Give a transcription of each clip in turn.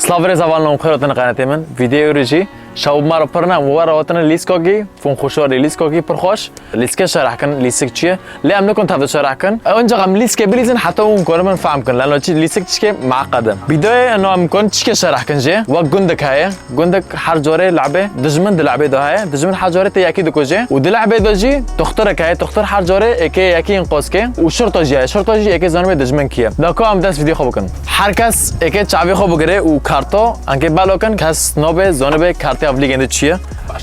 سلاوی زبان خیراتن قناتی من ویدیو ریجی شاوب مرا پرنا موارا وطن لیسکاگی فون خوشواری لیسکاگی پرخوش لیسک شرح کن لیسک چیه لام نکن تفضل شرح کن اونجا قم لیسک بلیزن حتى اون کار من فهم کن لانه چی لیسک چیه معقده بداية انه امکان چی شرح کن جه و گندک های گندک هر جوره لعبه دجمن لعبه ده های دجمن هر جوره تیاکی دکوجه و لعبه دجی تختار که تختار هر جوره یکی انقاذ که و شرطه جی یکی زنم دجمن کیه لاکو هم دست ویدیو خوب کن هر کس یکی چاوی خوب بگیره و کارتا انکه بالو کن کس نوبه زنبه کارت افلی گنده چیه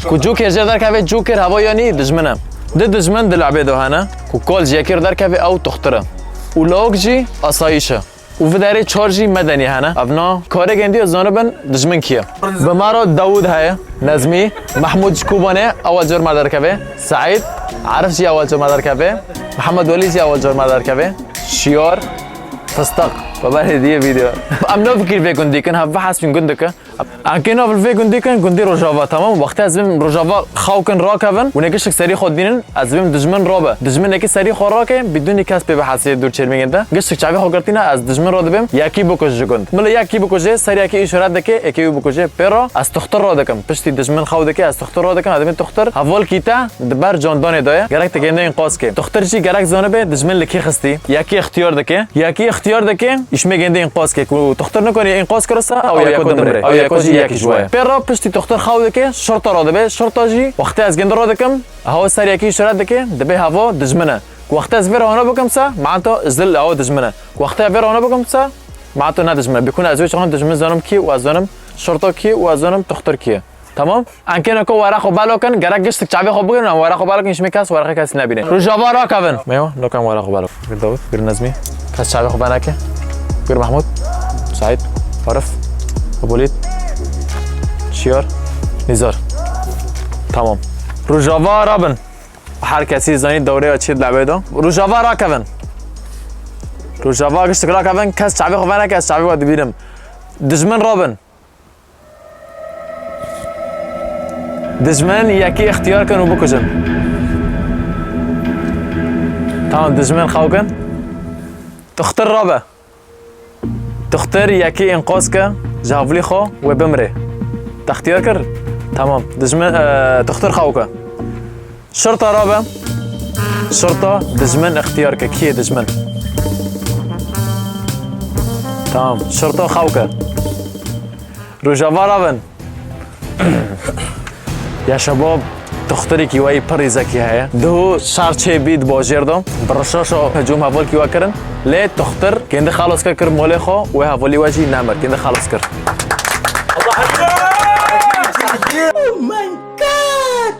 کو جوکر در که جوکر هوا یعنی دجمنه دجمن لعبه ده هنه کو کال جیکر در که او تختاره و لاگ جی آسایشه و في داري تشارجي مدني هنا ابنا كاري گندي زانبن دجمن كيه بمارا داوود هاي نظمي محمود كوباني اول جور مدار كبه سعيد عارف جي اول جور مدار كبه محمد ولي جي اول جور مدار كبه شيار فستق بابا هديه فيديو امنا فكر في گندي كن هفا حسب گندك انكينا في گندي كن گندي روجافا تمام وقت از بیم روجافا خاوكن راكبن و نگشك سري خود بينن از بیم دجمن رابه دجمن اكي سري خوراكه بدون كسب به حساسيه دور چرمينده گشك چاوي خو گرتينا از دجمن رود بیم ياكي بكوج گند مل ياكي بكوج سري اكي اشارات دكه اكي بكوج بيرو از تختار رود دكم پشتي دجمن خو دكه از تختار رود دكم ادم تختار حوال كيتا دبر جاندان دايه گرك تگنده انقاذ که تختار چي گرك زانبه دجمن لكي خستي ياكي اختيار دكه ياكي اختيار دكه ايش مگنده انقاذ که تختار نکنی انقاذ کرسا او ياكو دمره او ياكو جي ياكي شويه بيرو پشتي تختار خو دكه شرطه رود به شرطه جي وقت از گند رود دكم هوا سري اكي اشارات دكه دبه هوا دجمنه وقت از فيرا هنا بكم سا معناته ازل او دجمنه وقت فيرا هنا بكم سا معناته ندجمنه بيكون ازوج هم دجمن زانم كي وازانم شرطه كي وازانم تختار كي تمام انكن اكو ورقه بالو كان گرك گشت چابي خو بگن ورقه بالو كنش ميكاس ورقه کس نبینه رو جاوا را کون ميو نو كان ورقه بالو بير داود بير نظمي کس چابي خو بناكه بير محمود سعيد عارف ابو وليد شيار نزار تمام رو جاوا را بن هر کسی زنی دوره چی لعبه دو رو جاوا را کون رو جاوا گشت را کون کس چابي خو بناكه کس چابي ود بيرم دجمن رابن دجمن ياكي اختيار كانوا بكوجن تمام دجمن خاوكن تختار رابع تختار ياكي انقاذك جافلي خو وبمره تختيار كر تمام دجمن تختار خاوكا شرطة رابع شرطة دجمن اختيارك كي دجمن تمام شرطة خاوكا رجافا رابن يا شباب تختاری کی وای پری زکی هست دو شارچه بید باجردم برشاشو هجوم هوال کی وکرن لی تختر کنده خلاص کر مال خو و هوالی واجی نمر کنده خلاص کر الله اکبر او مای گاد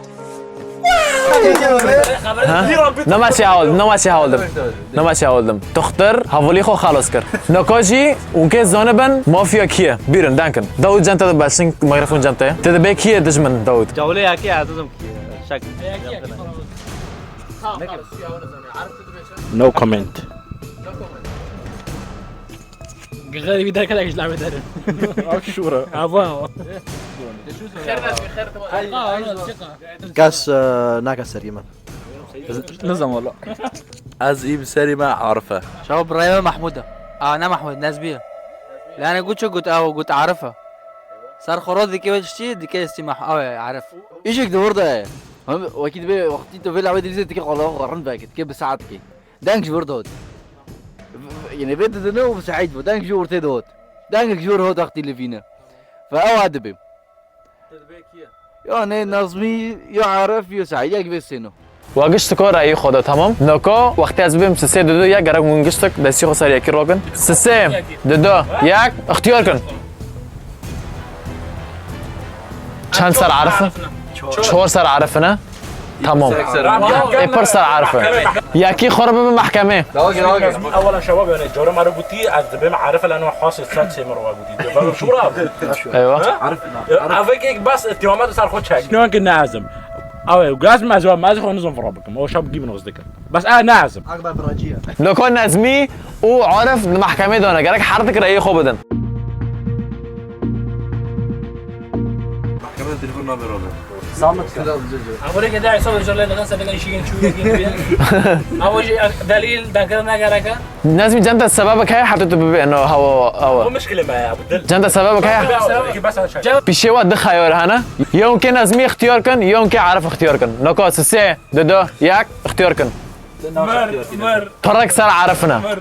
نماشی حالدم تختر هوالی خو خلاص کر نکاجی اون که زانبن مافیا کیه بیرن دانکن داود جان تا باشین میکروفون جان تا تد به کیه دشمن داود جوله یکی عزیزم شک No comment. غير بدك كذا ايش لعبه داري شورا. افا كاس ناقص سريمة نظام والله. از این سری ما عارفه. شباب ابراهيم محمودة انا محمود ناس بيه لا انا قلت عارفها صار خروج ذيك وجهي ذيك استماح عارف ايش كده برضه واكيد بقى وقتي تو بيلعب دي كده خلاص قرن باكت كده بساعات كده دانك برضه يعني بيت ده نو سعيد دانك جور تدوت دانك جور هو وقت اللي فينا فاو هذا بي يعني نظمي يعرف يسعيد يك بسنه واگشت کار ای خدا تمام نکا وقتی از بیم سه دو یک گرگ مونگشتک دستی خو سر یکی راگن سه دو یک اختیار کن چند سر عرفه 4 سر عرفه نه تمام ای پر سر عرفه یکی خرابه به محکمه اولا شباب يعني الجوره ما ربطي از بهم عارفه لانه حاصل صد سه مره بودي شو راب ايوه عارف بس اتهامات صار خد شك شلون كنا نعزم او لازم معزوم ما زخون نظم فرابكم هو شاب جيب نغزدك بس انا نعزم اكبر براجيه لو كان نظمی او عارف محکمه دانه گرک حرتك رأی خوب بدن من تليفون نابي روبن أقول لك داعي صوت جل لنا غنسة لقى شيء نشوف أول شيء دليل ذكرنا كركة نازمي جنت سببك هي حطيته انه مو هوا مشكلة ما أبو دل جنت سببك هي بس أنا شايف بشي وقت خيار هنا يوم كان نازمي اختيار كان يوم كان عارف اختيار كان نوكو سسي دو ياك اختيار كان مر فرق صار عرفنا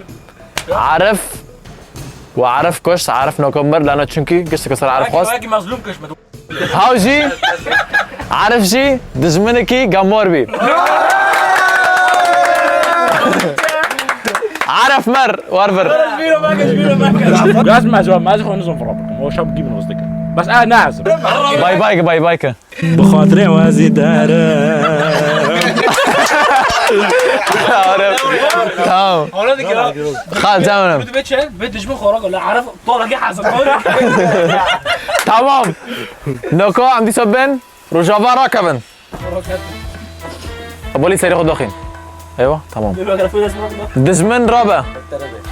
عارف وعارف كش عارف نوكو مر لانه تشنكي قشتك صار عارف خاص باقي مظلوم كش هاو جي عارف جي دزمنكي جامور بي عارف مر وارفر جاز ما زخون نظم في ربكم هو شاب جيب من قصدك بس انا نازم باي بايك باي بايك بخاطري وازي دارم عارف تمام أولادك يا خلاص تمام بدي بيتشل بدي جبن خراج ولا عارف طول جي حسن تمام نوكو عم بيسبن رجافا راكبن ابولي سيري خد دخين ايوه تمام دزمن رابع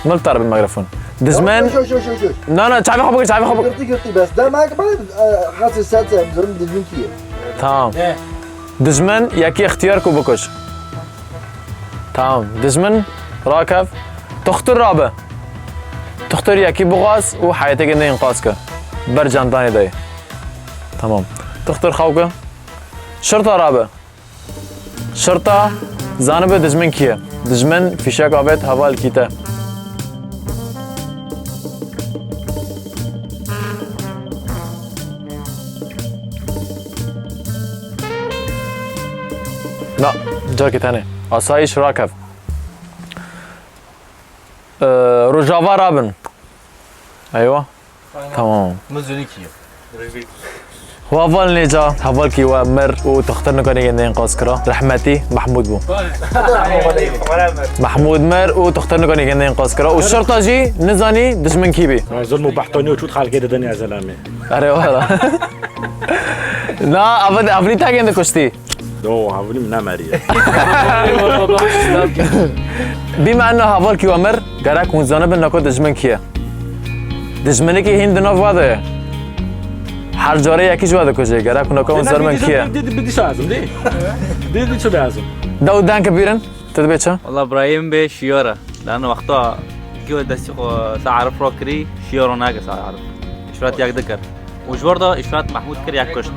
ملتر بالميكروفون دزمن شو لا تعبي خبرك تعبي خبرك قلتي بس ده معك بعد خاص السادسة مزرم دزمنكية تمام دزمن ياكي اختيارك وبكش تمام دزمن راكب تختار رابع تختار ياكي بغاز وحياتك انه ينقاذك برجان داني داي تمام تختار خوكه شرطة رابع شرطة زانبه دزمن كيه دزمن فيشاك عبيت هوا الكيتا لا جاكي تاني آسایش راكب رجافا رابن ايوه تمام مزونيكية و اول نجا اول کی و مر و تختار نکنی که نینقاذ کرا رحمتی محمود بو محمود مر و تختار نکنی که نینقاذ کرا و شرطه جی نزانی دشمن کی بی ظلم وبحتوني وشوت خال كده دنيا زلامه اره والا لا اولی تا گنده کشتی دو حاولي من نامريه بما انه اول کی و مر گرک اون زانب نکو دشمن کیه دشمنی که هند نو واده هر جاره یکیش واده کجه گرک نکو اون زرمن کیه بدي شو لازم دي شو لازم داود دان كبيرا تدبيتشا والله ابراهيم بيه شيورة لانه وقتها كيو دستي ساعرف روكري شيورو ناقص اعرف اشفرات ياك ذكر وش برضه اشفرات محمود كري ياك كشت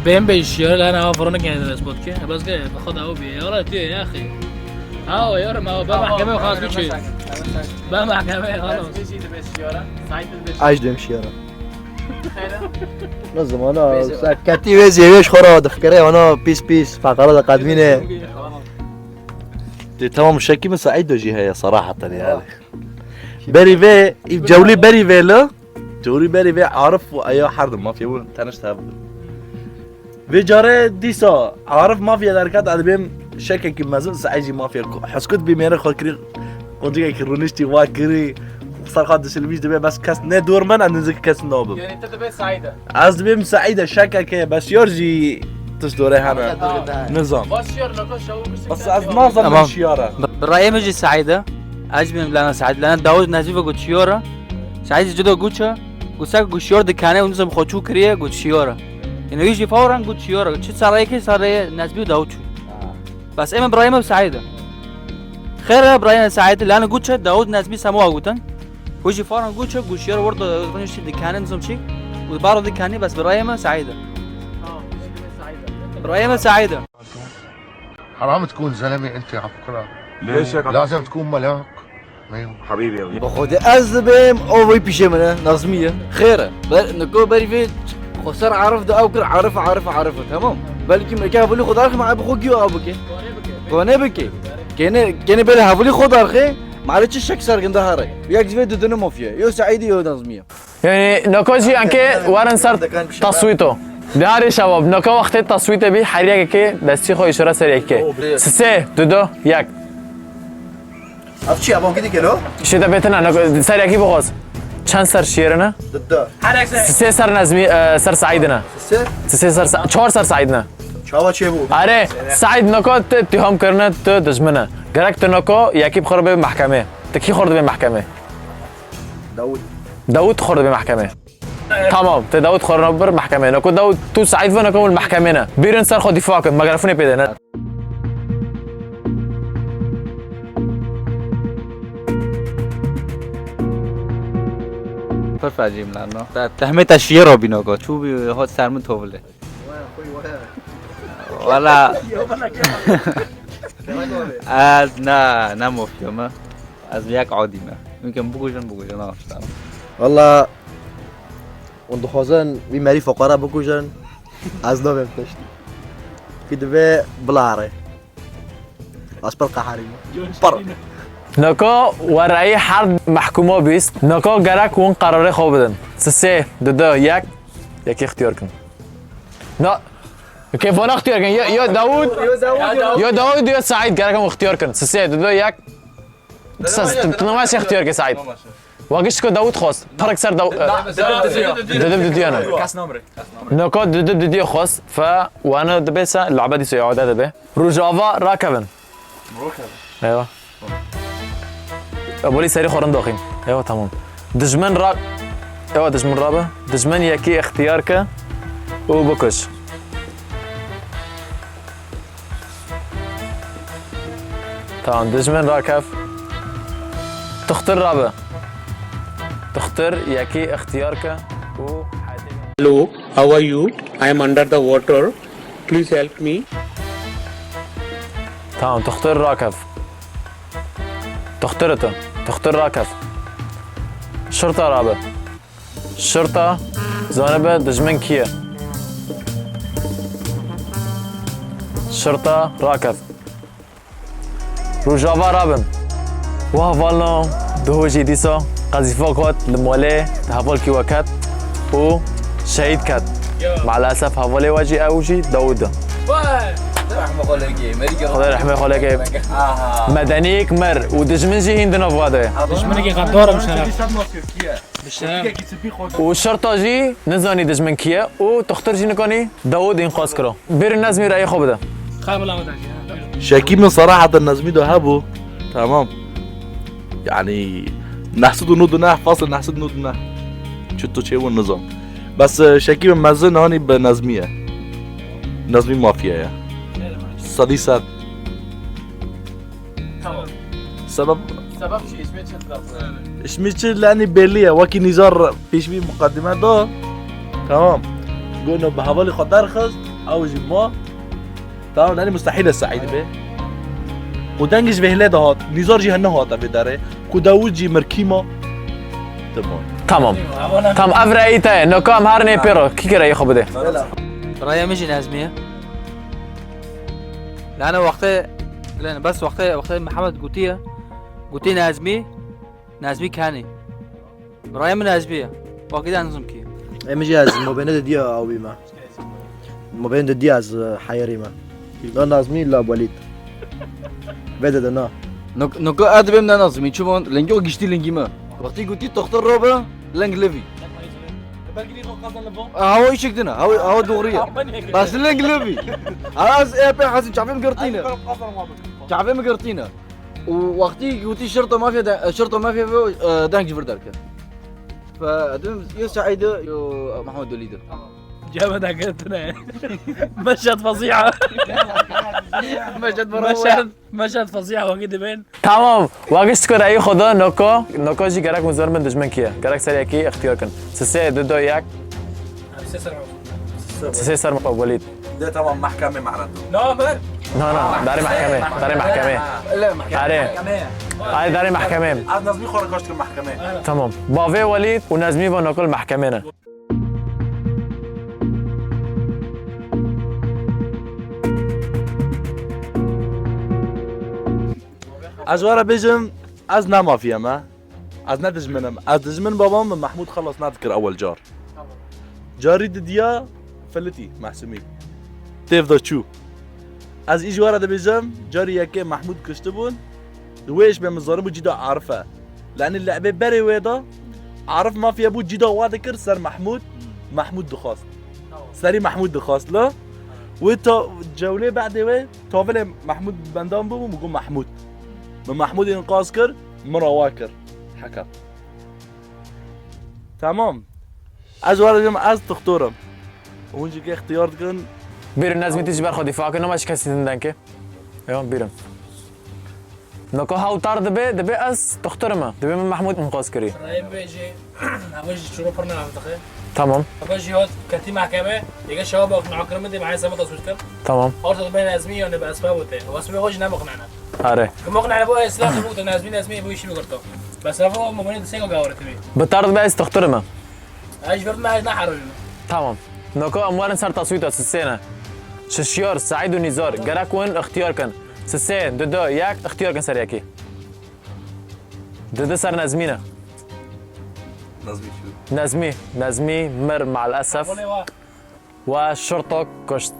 بين بيشير انا فرونك يعني سبوت كي بس كده باخدها هو بي ولا تي يا اخي اه يا ما هو بقى محكمه وخلاص بيتشي بقى محكمه خلاص عايش دم شيرة نظم انا كاتي ويزي ويش خرا دفكري انا بيس فقرات قادمينه تمام شكي من سعيد وجي هي صراحة يعني بريفي جولي بريفي لا جولي بريفي عارف اي حد ما في يقول تنشتها في جاري ديسا عارف ما في دركات على بيم شكل كي مازال سعيد ما في حسكت بمير خو كري قضيه كرونشتي واكري صار قاد سلبيش دبي بس كاس ندور من انزك كاس نوب يعني انت تبي سعيده از بيم سعيده شكل كي بس يرجي تصدوري هنا نظام بس يور نكو شو بس از نظام تمام. الشياره بالرأي مجي سعيدة أجمل لنا سعيد لأن داود نازيفا قلت شيورا سعيد جدا قلتها قلت ساك قلت شيور دكانة ونزم خوشو كريه قلت شيورا إنه يجي فورا قلت شيورا قلت شو صار هيك صار نازبي وداود شو بس إما إبراهيم بسعيدة خير إبراهيم سعيدة لأن قلت داود نازبي سموها قلتن ويجي فورا قلت شيورا برضه نشتي دكانة نزم شيء وبارو دكانة بس إبراهيم سعيدة إبراهيم سعيدة حرام تكون زلمه انت على فكره ليش لازم تكون ملاك حبيبي بخود از بهم او وي بيشه منه نظميه خيره نكو بريفي خسر عارف ده او كر عارف تمام بلكي مكا بقول خد ارخ مع بخو كيو ابوكي كونه بكي كene بله هفولي خد ارخي معلش الشك صار عند هاري ياك فيديو دنا مافيا يو سعيدي يو نظميه يعني نكوجي انك وارن صار تصويته داري شباب نكو وقت تصويت بي حريقه كي دستي خو اشاره سريع كي سه دو ياك افشي ابو كده كيلو شده بيتنا نكو سريع كي بغاز چند سر شيرنا ضد سه سر نظمي سر سعيدنا سه سر 4 سر سعيدنا چاوا چه بو آره سعید نکو اتهام کرده تو دشمنه گرک تو نکو یکی بخوره به محکمه تو کی خورده به محکمه داود داود خورده به محکمه تمام ته داود خورنا بر محکمه نکو داود تو سعید و نکو المحکمه نه بیرن سر خود دفاع کن مگرفونه پیدا نه فرفاجیم لانه تهمه تشیه رو بیناگا چوبی هات سرمون توله ولا از نه مفهومه از یک عادیمه ممکن بگوشن آشتم والله وندخوزن بماري فقراء بكوجن از نوبه بتشتي في دبي بلاري اسبر قحاري بر نکو ورای حرب محکومه بیست نکو گرک اون قراره خواب بدن سه دو یک اختیار کن نه كيف وانا اختيار كان يا داوود يا داوود يا سعيد قال لكم اختيار كان سي دو ياك تنماش اختيار كان سعيد واقش كو داوود خاص فرق سر داوود دو انا كاس نمره نكو دو خاص ف وانا دبسه اللعبه دي سيعود هذا به روجافا راكبن ايوه ابو لي سري خورن داخل ايوه تمام دجمن را ايوه دجمن رابع دجمن ياكي اختيارك وبكش تمام دجمن راكب تختار رابع تختار ياكي اختيارك و Hello, how are you? I am under the water. Please help me. تمام تختار راكب تختارته تختار راكب شرطة رابع شرطة زانبة دجمن كيا شرطة راكب روجافا رابن واه والله دهوجي ديسا قذيفة كات المولي تهفل كي وكات و شهيد كات مع الأسف هفولي واجي أوجي داوود خدا رحمه خالك مدنيك مر ودجمنجي هندنا فاده دشمنك غداره مش والشرطة جي نزاني دجمن كيا وتختار جي نكوني داوود ينقاذ كرو بير الناس مير أي خبده خايب لا شاكي من صراحة النازمي ده هابو تمام يعني نحسد نودنا فاصل نحسد نودنا شتو شيء والنظام بس شاكي من مزن هاني بنازمية نازمي مافيا يا صديسات سبب شيء اسمه مش لاني بيليه وكي نزار فيش بي مقدمات ده تمام قلنا بحوالي خد رخص او جيما تمام لاني مستحيل السعيد به ودنجش به هلاده هات نزار جي هنه هات بداره كداود جي مركيما تمام تمام افرأيته نكام هارني بيرو كي كرا يخبده رأيي مش نازمية لأن لأن بس وقت محمد قوتية نازمي كاني رأيي من نازمية وقت نظم كي مجاز ما بين دي او بما ما بين دياز حيريما لا نازمي لا وليد بدد انا نكو ادبم نازمي چون لنگو گشتي لنگي ما وقتي قلتي تختار رابع لنگ ليفي هاو ايش كدنا هاو دغريه بس لنگ ليفي خلاص ايه بي حسن شعبي مقرطينا ووقتي قلتي شرطه مافيا دانك جبردارك فادم يا سعيد يا محمد وليد جابت حقتنا مشهد فظيعة مشهد فظيعة وقت بين تمام واقش كرا أي خدا نكو جي كراك مزار من دجمن كيا كراك سريع كي اختيار كن سسي دو ياك سسي سر وليد ده طبعا محكمة معناته لا داري محكمة لا محكمة هاي داري محكمة از نازمي خورقاشت المحكمة تمام بافي وليد ونازمي وناكل محكمة از ورا بيجم از نمافيا ما از ندجمنم از دجمن بابام محمود خلص نذكر اول جار جاري دديا فلتي محسومي تيف دا تشو از ايج ورا بيجم جاري ياكي محمود كشتبون ويش بمزاربو جدا عارفه لان اللعبه بري ويدا عارف مافيا بو جدا وادكر سر محمود دخواست سري محمود دخواست لا وتا جوله بعد وي طاول محمود بندام بو مقول محمود من محمود انقاذ كر مرا واكر حكى تمام از وارد از تختورم اونجا که اختیار کن بیرون نظمی تیجی برخوا دفاع کنم اش کسی دندن که ایوان بیرون نکو هاوتار دبی از تختورم دبی من محمود انقاذ کری رأي بيجي أبغى شروع فرنا منطقة تمام أبغى هاد كتير محكمة يجي شباب أقنع كرمة دي معي سبب تصوير كم تمام أرتض بين أزمية وأنا بأسباب وتاه وأسباب وجه نام مقنعنا آره كم مقنعنا بقى إسلام تبوت أنا أزمية بوي شيء بقرطه بس أفهم مبني دسينو جاورة تبي بتارد بی از تختورم أيش فرد ما نحرر تمام نکو اموارن سر تصویت است سه ششیار سعید و نیزار گرک ون اختیار کن سه دو یک اختیار کن سر یکی دو سر نظمینه نظمی مر مع الاسف و شرطه کشت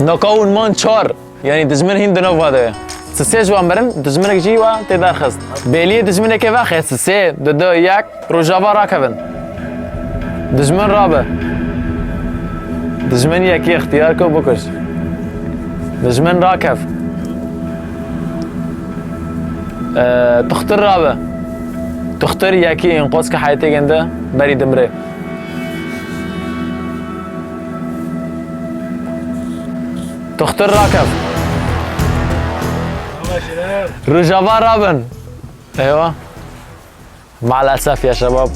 نکو اون مان چار یعنی دزمن هین دنو واده سه جوان برن دزمنك جي و تقدر خست بيلي دزمنك واخد سه دو یک روجابا راكبن دزمن رابع دزمن يكي اختيارك وبكش دزمن راكب تختار رابع تختار يكي ينقصك حياتك عنده بري دمره تختار راكب رجابا رابن ايوه مع الاسف يا شباب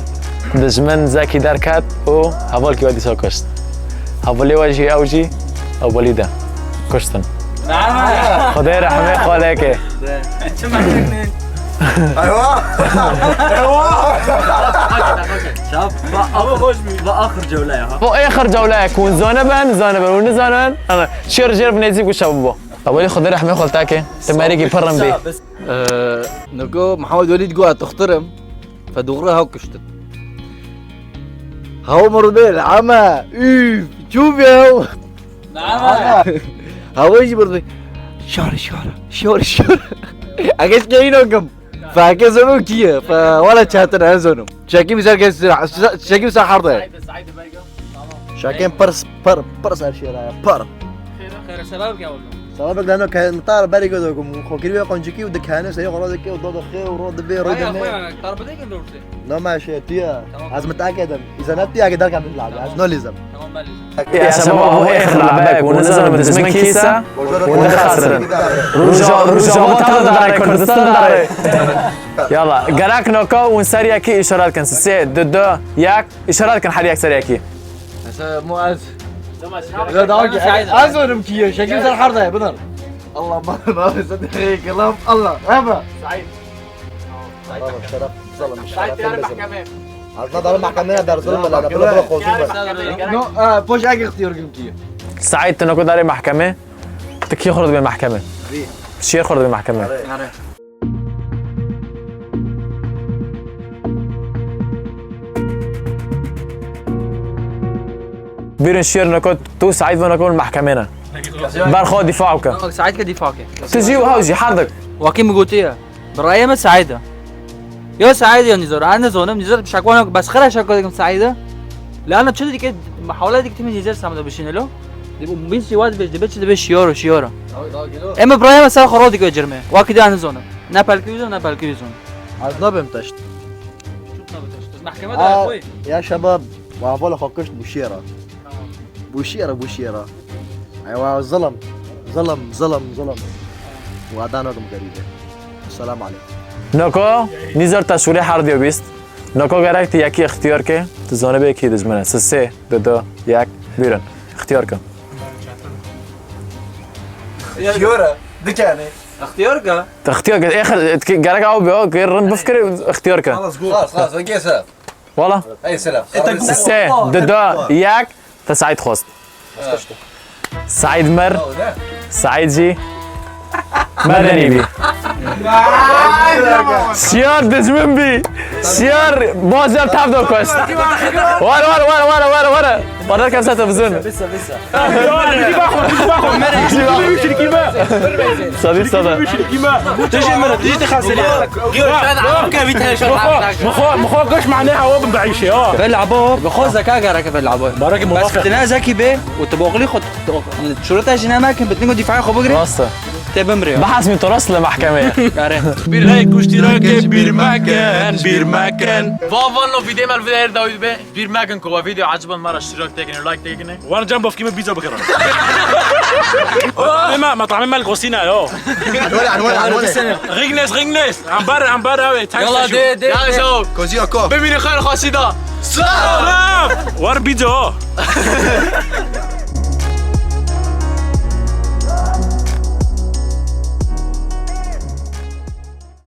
دزمن زكي دركات و هبول كي ودي سو كشت هبولي وجهي اوجي او بوليدا كشتن نعم خدي رحمه خالك انت ما عندك ايوه شاف بآخر جولة يا ها بو اخر جوله يكون زونبن ونزانن انا شير جرب نزيك وشبابو اولي خدي رحمه خالتك تماريكي برم بي نقول محمد وليد جوا تخترم فدغري هاو كشتت هاو مربيل عما شوف يا هو نعم هاو يجي برضه شور اجت جايينكم فكذا كيا فولا شاتنا هزونهم شاكين مثال كذا شاكين مثال حرضه شاكين برس اشياء خير سبب يا والله سببك لانه كان طار بالي قدوكم خوكي بي قنجكي ودكانه سي غرادك وضد خير ورد بي رد طربتك ندورتي لا ماشي تيا لازم اتاكد اذا نبتي اقدر كان نلعب نو لازم يا شباب هو اخر لعبك ونزل من زمان كيسه ونخسر رجعوا تاخذ كردستان داري يلا قراك نوكو ونسريا كي اشارات كان سي دو ياك اشارات كان حريك سرياكي مو لا داوك ازورم كي شكل صار حرده بدر الله ما صدق كلام الله هبه سعيد شرف ظلم سعيد يا المحكمه عرفنا دار المحكمه دار ظلم ولا بلا خوصوبه نو بوش اجي اختيار كي سعيد تنكو داري محكمه تكي خرج بالمحكمه شير خرج بالمحكمه بيرن شير نكو تو سعيد ونكو المحكمه برخو دفاعك سعيد كدفاعك تجي وهاوجي حرك واكيم قوتيه برايه ما سعيده يا سعيد يا نزار انا زونم نزار بشكوانك بس خير شكوانك سعيده لأن تشدي كده محاولات دي كتير من نزار سامده بشينلو دي بيسي واد بيش شيورو اما برايه مثلا خرودي كده جرمه واكيد انا زونم نابالكيزون عرضنا بمتشت محكمه ده اخوي يا شباب وافولا خوكشت بوشيرة ايوه ظلم وادانكم قريبه السلام عليكم نکو نیزار تشوری حردیو بیست نکو گرک تی یکی اختیار که تو زانه به یکی دزمنه سه دو یک بیرن اختیار کن شيورة دكاني اختيارك اختیار کن اخر گرک او بیو که رن بفکر اختیار کن خلاص وكي سلام والا اي سلام سه دو یک تسعيد خواست سعيد مر سعيد جي مدني بي سيار دزمن بي سيار بازار تابدو كوست ورا كم ساعة تلفزيون صديق تجي تخسر مخو قش معناها هو بعيشه بلعبوه بخو ذكاء جارك بلعبوه بس تنا ذكي به وتبغلي خد شروطها جنا ما كان بتنقل دفاعي خو بجري بمري بحث من تراث لمحكمة لايك واشتراك بير مكان بير مكان فافانو فيديو مال فيديو داوود بي بير ماكن كوا فيديو عجبا مرة اشتراك تاكن لايك تاكن وانا جنبه في كيما بيتزا بكره مطعم مال غوسينا يو غيغنس عم بار اوي يلا دي يلا شو كوزي اكو ببینی خیلی خاصی دا وار بيتزا